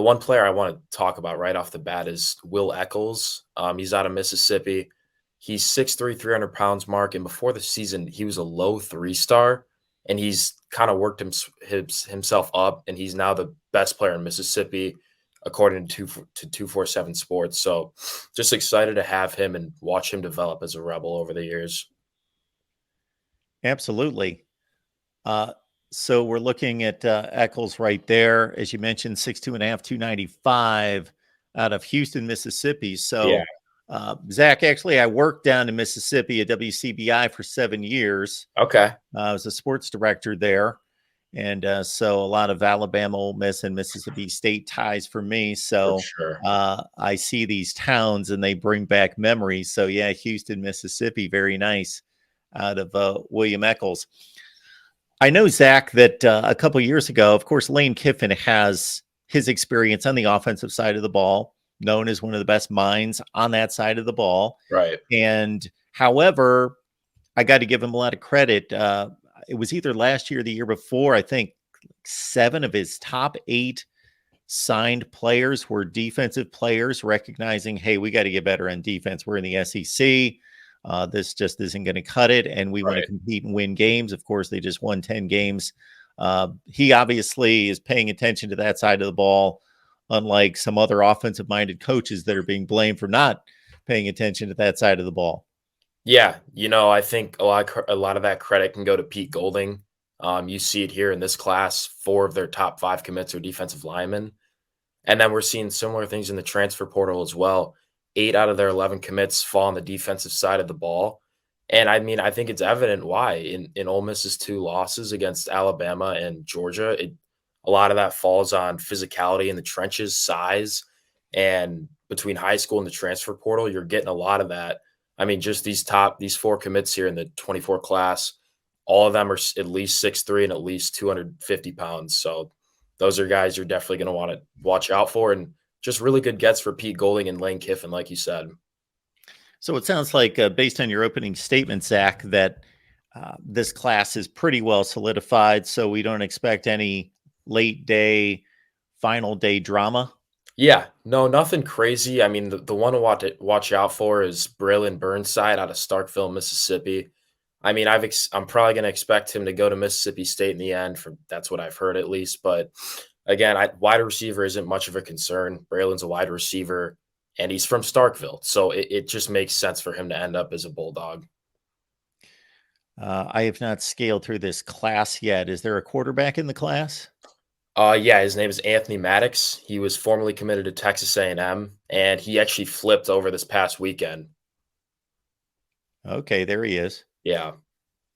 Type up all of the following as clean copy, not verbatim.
one player I want to talk about right off the bat is Will Eccles. He's out of Mississippi. He's 6'3", 300 pounds, Mark. And before the season, he was a low 3-star, and he's kind of worked himself up, and he's now the best player in Mississippi, according to 247 Sports. So just excited to have him and watch him develop as a Rebel over the years. Absolutely. So we're looking at Eccles right there. As you mentioned, 6'2.5", 295 out of Houston, Mississippi. So, Zach, actually, I worked down in Mississippi at WCBI for 7 years. Okay. I was a sports director there. And so a lot of Alabama, Ole Miss, and Mississippi State ties for me. So For sure. I see these towns and they bring back memories. So, yeah, Houston, Mississippi, very nice out of William Eccles. I know, Zach, that a couple of years ago, of course, Lane Kiffin has his experience on the offensive side of the ball, known as one of the best minds on that side of the ball. Right. And however, I got to give him a lot of credit. It was either last year or the year before. I think 7 of his top 8 signed players were defensive players, recognizing, hey, we got to get better on defense. We're in the SEC. This just isn't going to cut it, and we want to compete and win games. Of course, they just won 10 games. He obviously is paying attention to that side of the ball, unlike some other offensive-minded coaches that are being blamed for not paying attention to that side of the ball. Yeah, I think a lot of that credit can go to Pete Golding. You see it here in this class. 4 of their top 5 commits are defensive linemen. And then we're seeing similar things in the transfer portal as well. 8 out of their 11 commits fall on the defensive side of the ball. And I mean, I think it's evident why in Ole Miss's 2 losses against Alabama and Georgia, a lot of that falls on physicality in the trenches, size, and between high school and the transfer portal, you're getting a lot of that. I mean, just these 4 commits here in the 24 class, all of them are at least 6'3" and at least 250 pounds. So those are guys you're definitely going to want to watch out for, and just really good gets for Pete Golding and Lane Kiffin, like you said. So it sounds like, based on your opening statement, Zach, that this class is pretty well solidified, so we don't expect any late day, final day drama. Yeah, no, nothing crazy. I mean, the one to watch out for is Braylon Burnside out of Starkville, Mississippi. I mean, I'm probably going to expect him to go to Mississippi State in the end. That's what I've heard at least. But again, wide receiver isn't much of a concern. Braylon's a wide receiver, and he's from Starkville, so it just makes sense for him to end up as a Bulldog. I have not scaled through this class yet. Is there a quarterback in the class? Yeah, his name is Anthony Maddox. He was formerly committed to Texas A&M, and he actually flipped over this past weekend. Okay, there he is. Yeah.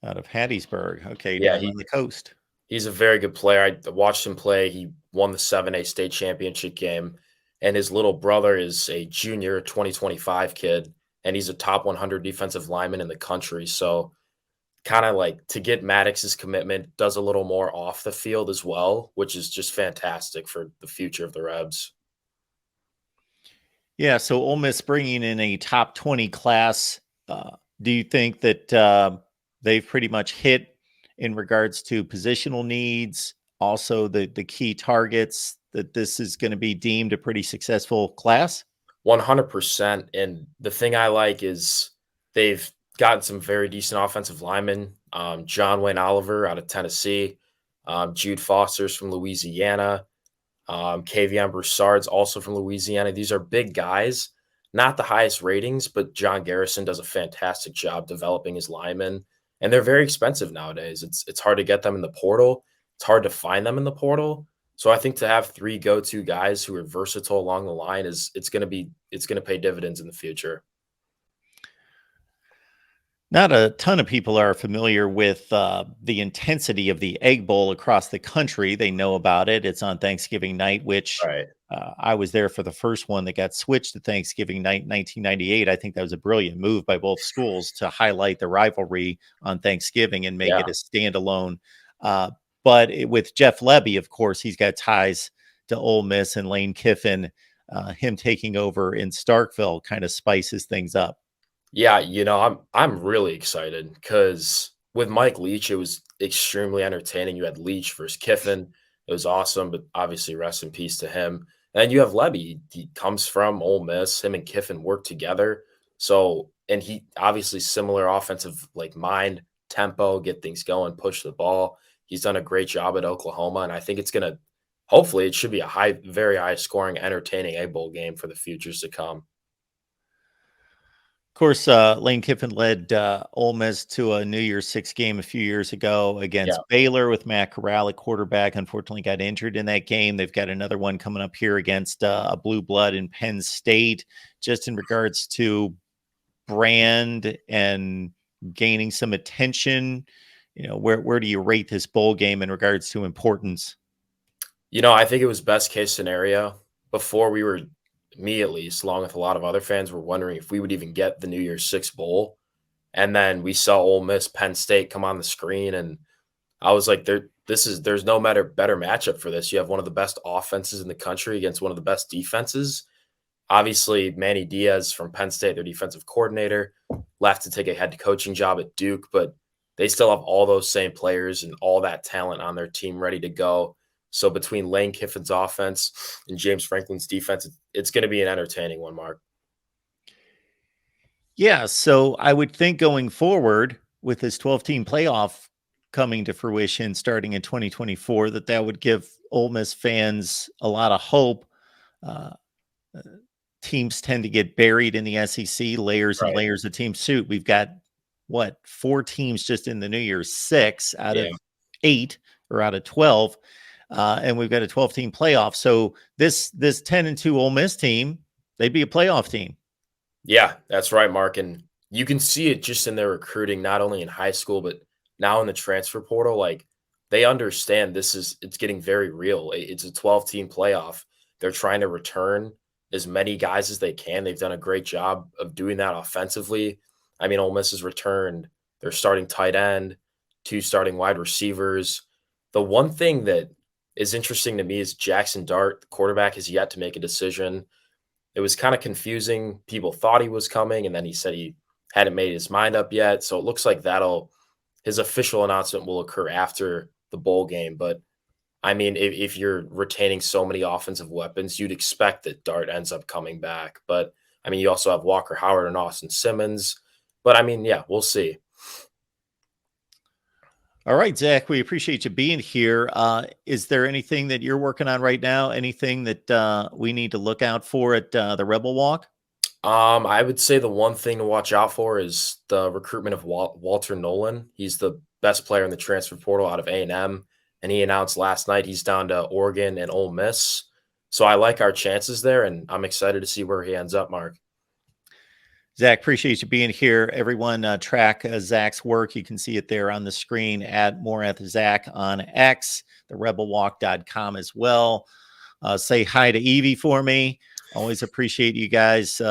Out of Hattiesburg. Okay, yeah, down on the coast. He's a very good player. I watched him play. He won the 7A state championship game, and his little brother is a junior 2025 kid, and he's a top 100 defensive lineman in the country. So kind of like to get Maddox's commitment, does a little more off the field as well, which is just fantastic for the future of the Rebs. Yeah, so Ole Miss bringing in a top 20 class. Do you think that they've pretty much hit in regards to positional needs, also the key targets, that this is going to be deemed a pretty successful class? 100%. And the thing I like is they've gotten some very decent offensive linemen. John Wayne Oliver out of Tennessee, Jude Foster's from Louisiana, Kavion Broussard's also from Louisiana. These are big guys, not the highest ratings, but John Garrison does a fantastic job developing his linemen, and they're very expensive nowadays. It's hard to get them in the portal. It's hard to find them in the portal. So I think to have 3 go-to guys who are versatile along the line it's going to pay dividends in the future. Not a ton of people are familiar with the intensity of the Egg Bowl across the country. They know about it. It's on Thanksgiving night, which I was there for the first one that got switched to Thanksgiving night in 1998. I think that was a brilliant move by both schools to highlight the rivalry on Thanksgiving and make it a standalone. But with Jeff Lebby, of course, he's got ties to Ole Miss, and Lane Kiffin, him taking over in Starkville kind of spices things up. Yeah, I'm really excited because with Mike Leach, it was extremely entertaining. You had Leach versus Kiffin. It was awesome, but obviously rest in peace to him. And you have Levy. He comes from Ole Miss. Him and Kiffin work together. So, and he obviously similar offensive like mind, tempo, get things going, push the ball. He's done a great job at Oklahoma, and I think it's gonna. Hopefully, it should be a very high scoring, entertaining A bowl game for the futures to come. Of course, Lane Kiffin led Ole Miss to a New Year's Six game a few years ago Yeah. against Baylor with Matt Corral at quarterback. Unfortunately, got injured in that game. They've got another one coming up here against a blue blood in Penn State. Just in regards to brand and gaining some attention, where do you rate this bowl game in regards to importance? I think it was best case scenario. Before we were, me at least, along with a lot of other fans, were wondering if we would even get the New Year's Six bowl. And then we saw Ole Miss, Penn State come on the screen, and I was like, there's no better matchup for this. You have one of the best offenses in the country against one of the best defenses. Obviously, Manny Diaz from Penn State, their defensive coordinator, left to take a head coaching job at Duke, but they still have all those same players and all that talent on their team ready to go. So between Lane Kiffin's offense and James Franklin's defense, it's going to be an entertaining one, Mark. Yeah, so I would think going forward with this 12-team playoff coming to fruition starting in 2024, that would give Ole Miss fans a lot of hope. Uh, Teams tend to get buried in the SEC, layers and Right. layers of teams. Shoot, we've got what, 4 teams just in the New Year's Six out Yeah. of 8 or out of 12, and we've got a 12-team playoff. So this 10-2 Ole Miss team, they'd be a playoff team. Yeah, that's right, Mark. And you can see it just in their recruiting, not only in high school, but now in the transfer portal. Like they understand it's getting very real. It's a 12-team playoff. They're trying to return as many guys as they can. They've done a great job of doing that offensively. I mean, Ole Miss has returned their starting tight end, 2 starting wide receivers. The one thing that is interesting to me is Jackson Dart, the quarterback, has yet to make a decision. It was kind of confusing. People thought he was coming, and then he said he hadn't made his mind up yet. So it looks like his official announcement will occur after the bowl game. But I mean, if you're retaining so many offensive weapons, you'd expect that Dart ends up coming back. But I mean, you also have Walker Howard and Austin Simmons. But I mean, yeah, we'll see. All right, Zach, we appreciate you being here. Is there anything that you're working on right now? Anything that we need to look out for at the Rebel Walk? I would say the one thing to watch out for is the recruitment of Walter Nolan. He's the best player in the transfer portal out of A&M, and he announced last night he's down to Oregon and Ole Miss. So I like our chances there, and I'm excited to see where he ends up, Mark. Zach, appreciate you being here. Everyone, track Zach's work. You can see it there on the screen at Zach on X, therebelwalk.com as well. Say hi to Evie for me. Always appreciate you guys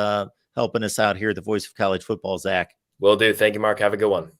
helping us out here at the Voice of College Football, Zach. Will do. Thank you, Mark. Have a good one.